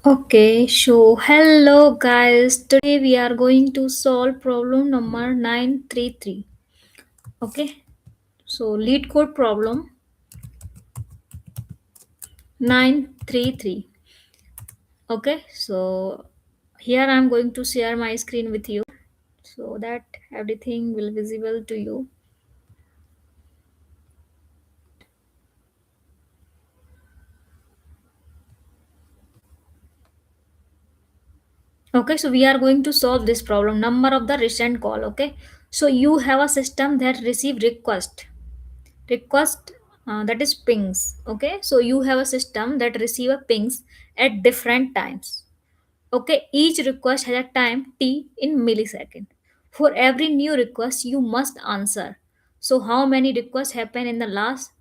Okay, so hello guys. Today we are going to solve problem number 933. Okay, so lead code problem 933. Okay, so here I am going to share my screen with you so that everything will visible to you. Okay, so we are going to solve this problem number of the recent call. Okay, so you have a system that receive request that is pings. Okay, so you have a system that receive a pings at different times. Okay, each request has a time t in millisecond. For every new request you must answer. So how many requests happen in the last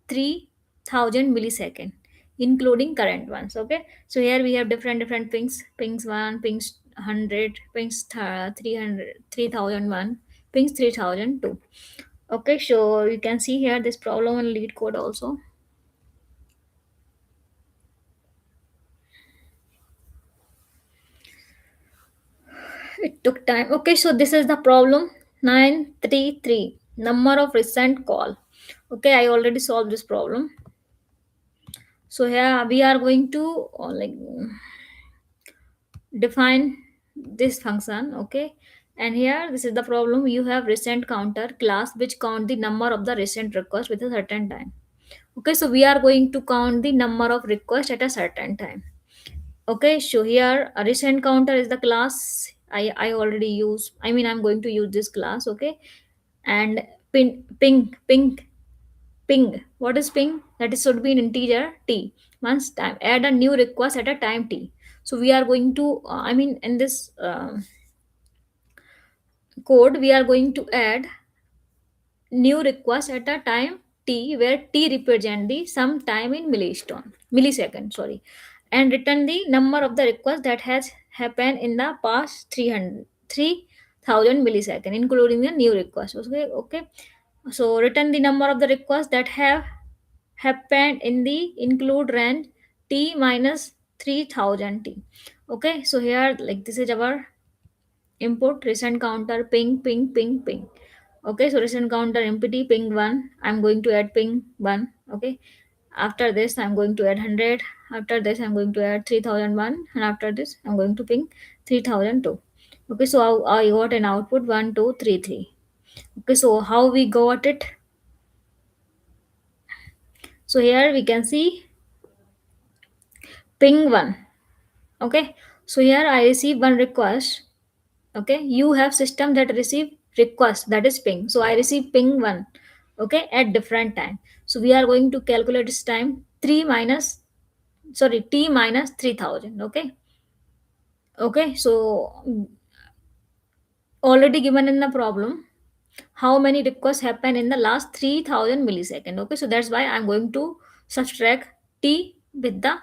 3000 millisecond including current ones? Okay, so here we have different pings 1, pings 100, pings 300, 3001, pings 3002. Okay, so you can see here this problem on lead code also. It took time. Okay, so this is the problem 933. Number of recent call. Okay, I already solved this problem. So here we are going to define this function. Okay, and here this is the problem. You have recent counter class which count the number of the recent request with a certain time. Okay, so we are going to count the number of requests at a certain time. Okay, so here a recent counter is the class I already use. I mean I'm going to use this class. Okay, and ping. What is ping? That is should be an integer t. Once time add a new request at a time t. So we are going to I mean in this code we are going to add new request at a time t where t represent the some time in millisecond, sorry, and return the number of the request that has happened in the past 3000 millisecond including the new request. Okay, okay, so return the number of the requests that have happened in the include range t minus 3000 t. Okay, so here like this is our input recent counter ping. Okay, so recent counter empty ping 1. I'm going to add ping 1. Okay, after this I'm going to add 100. After this I'm going to add 3001, and after this I'm going to ping 3002. Okay, so I got an output 1233. Okay, so how we got it? So here we can see ping 1. Okay, so here I receive one request. Okay, you have system that receive request, that is ping, so I receive ping 1. Okay, at different time. So we are going to calculate this time 3 minus, sorry, t minus 3000. Okay, okay, so already given in the problem how many requests happen in the last 3000 millisecond. Okay, so that's why I'm going to subtract t with the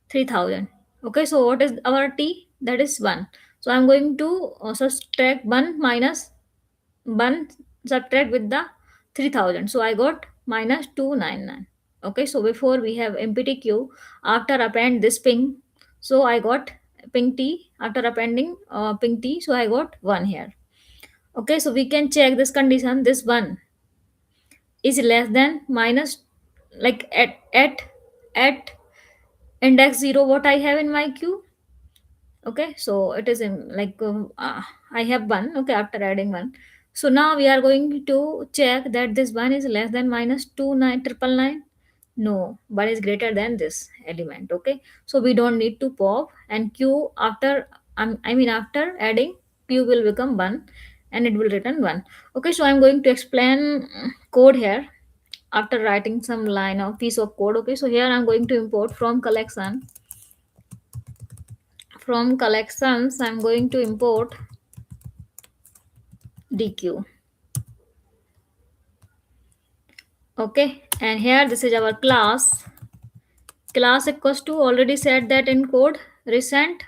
3000. Okay, so what is our t? That is 1. So I'm going to subtract 1 minus 1, subtract with the 3000. So I got minus 299. Okay, so before we have empty queue, after append this ping, so I got ping t. After appending ping t, so I got 1 here. Okay, so we can check this condition. This 1 is less than minus, like at index 0 what I have in my queue. Okay, so it is in I have 1. Okay, after adding 1, so now we are going to check that this 1 is less than minus 29999. No, but is greater than this element. Okay, so we don't need to pop, and q after I mean after adding q will become 1 and it will return 1. Okay, so I'm going to explain code here after writing some line of piece of code. Okay, so here I'm going to import from collections. I'm going to import Deque. Okay, and here this is our class equals to, already said that in code, recent.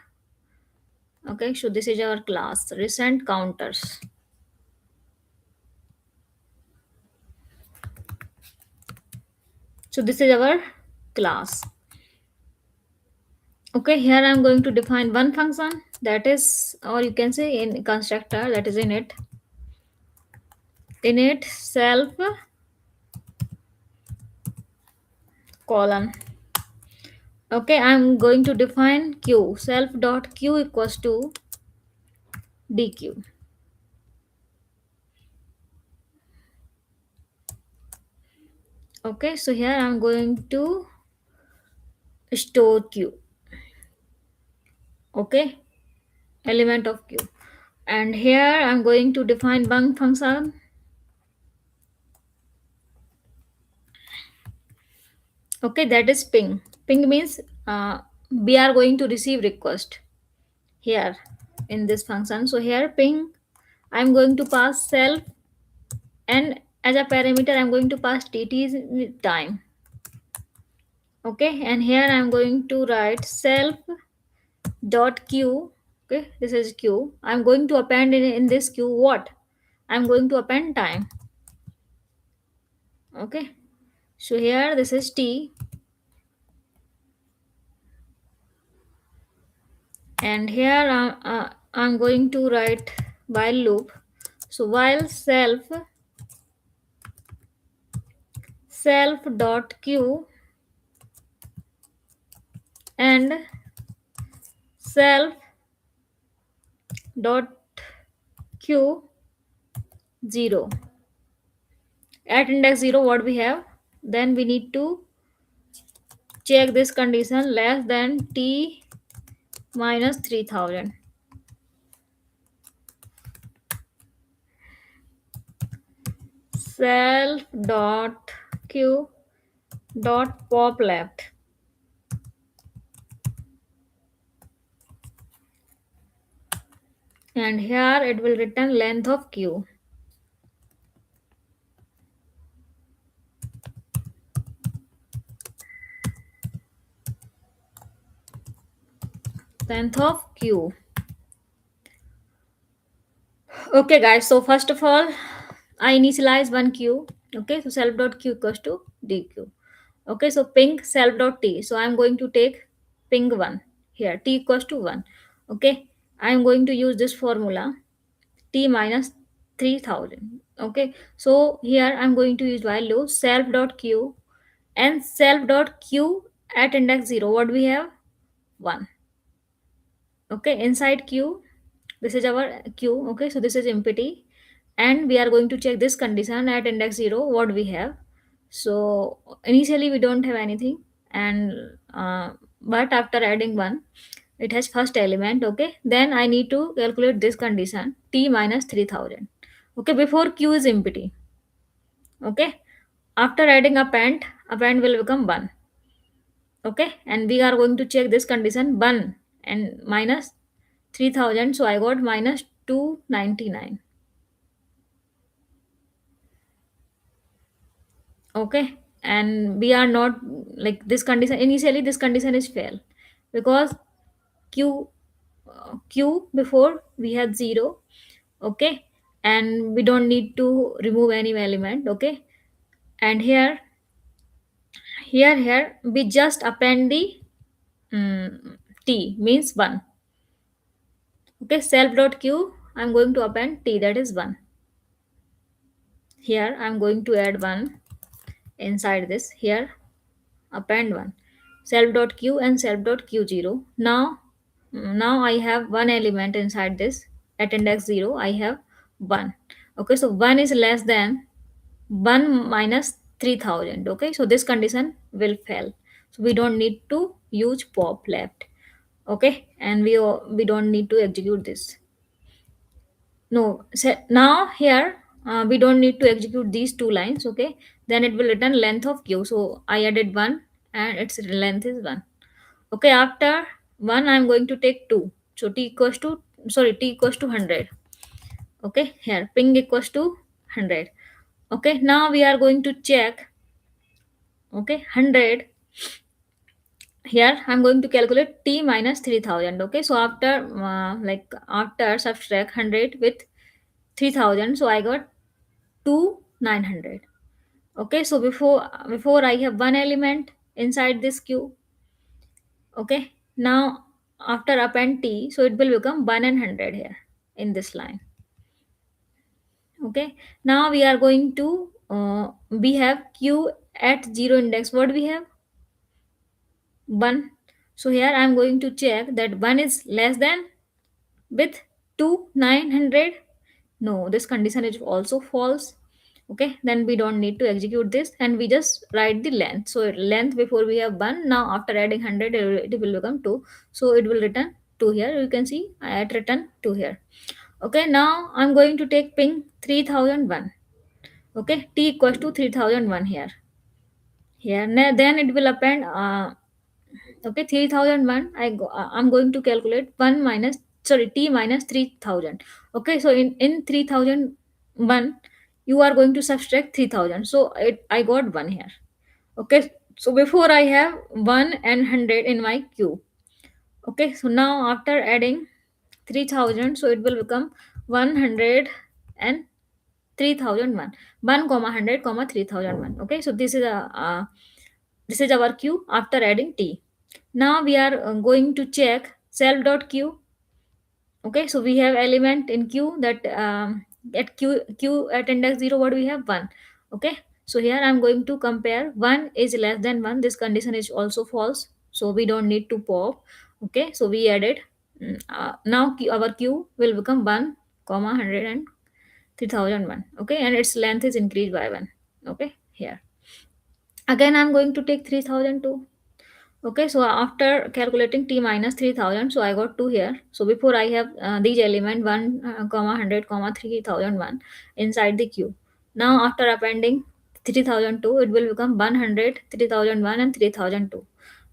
Okay, so this is our class recent counters. So this is our class. Okay, here I'm going to define one function that is, or you can say in constructor, that is init self colon. Okay, I'm going to define q self dot q equals to dq. Okay, so here I'm going to store q. Okay, element of q, and here I'm going to define one function. Okay, that is ping means we are going to receive request here in this function. So here ping, I'm going to pass self, and as a parameter I'm going to pass tt is time. Okay, and here I'm going to write self dot q. Okay, this is q. I'm going to append in this q what? I'm going to append time. Okay, so here this is t, and here I'm going to write while loop. So while self dot q and self dot q 0, at index 0 what we have, then we need to check this condition less than t minus 3000. Self dot q dot pop left, and here it will return length of q. Length of q. Okay guys, so first of all I initialize one q. Okay, so self dot q equals to dq. Okay, so ping self dot t, so I'm going to take ping 1 here, t equals to 1. Okay, I'm going to use this formula t minus 3000. Okay, so here I'm going to use while loop self dot q and self dot q at index 0 what we have, 1. Okay, inside q, this is our q. Okay, so this is empty, and we are going to check this condition at index 0 what we have. So initially we don't have anything, and but after adding 1 it has first element. Okay, then I need to calculate this condition t minus 3000. Okay, before q is empty. Okay, after adding append will become 1. Okay, and we are going to check this condition 1 and minus 3000, so I got minus 299. Okay, and we are not, like, this condition, initially this condition is fail because q q before we had 0. Okay, and we don't need to remove any element. Okay, and here we just append the t means 1. Okay, self dot q, I'm going to append t, that is 1. Here I'm going to add 1 inside this. Here append 1 self dot q and self dot q 0. Now I have one element inside this. At index 0 I have 1. Okay, so 1 is less than 1 minus 3000. Okay, so this condition will fail, so we don't need to use pop left. Okay, and we don't need to execute this. No, now here we don't need to execute these two lines. Okay, then it will return length of q. So I added 1 and its length is 1. Okay, after 1 I'm going to take 2. So t equals to, sorry, t equals to 100. Okay, here ping equals to 100. Okay, now we are going to check. Okay, 100. Here I'm going to calculate t minus 3000. Okay, so after after subtract 100 with 3000, so I got 2900. Okay, so before I have one element inside this queue. Okay, Now after append t, so it will become 1 and 100 here in this line. Okay, now we are going to we have q at 0 index. What we have? 1. So here I am going to check that 1 is less than with 2 900. No, this condition is also false. Okay, then we don't need to execute this and we just write the length. So length before we have 1, now after adding 100 it will become 2. So it will return 2 here. You can see I had written 2 here. Okay, now I'm going to take ping 3001. Okay, t equals to 3001 here. Here then it will append okay 3001. I'm going to calculate 1 minus, sorry, t minus 3000. Okay, so in 3001 you are going to subtract 3000, so I got 1 here. Okay, so before I have 1 and 100 in my queue. Okay, so now after adding 3000, so it will become 100 and 3001, 1 comma 100 comma 3001. Okay, so this is our queue after adding t. Now we are going to check self.q. Okay, so we have element in queue that at q at index 0, what we have? 1. Okay, so here I'm going to compare 1 is less than 1. This condition is also false, so we don't need to pop. Okay, so we added now our queue will become 1 comma 100 and 3001. Okay, and its length is increased by 1. Okay, here again I'm going to take 3002. Okay, so after calculating t minus 3000, so I got 2 here. So before I have these element 1 comma 100 comma 3001 inside the queue. Now after appending 3002, it will become 100 3001 and 3002.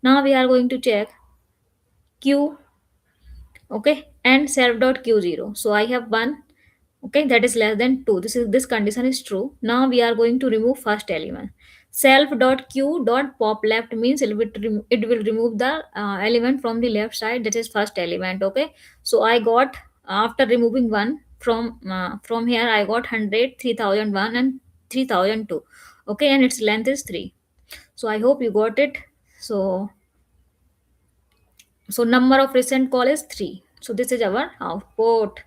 Now we are going to check q. Okay, and self dot q0. So I have 1. Okay, that is less than 2. This condition is true. Now we are going to remove first element. Self dot q dot pop left means it will remove the element from the left side, that is first element. Okay, so I got after removing 1 from here, I got 100 3001 and 3002. Okay, and its length is 3. So I hope you got it. So number of recent call is 3. So this is our output.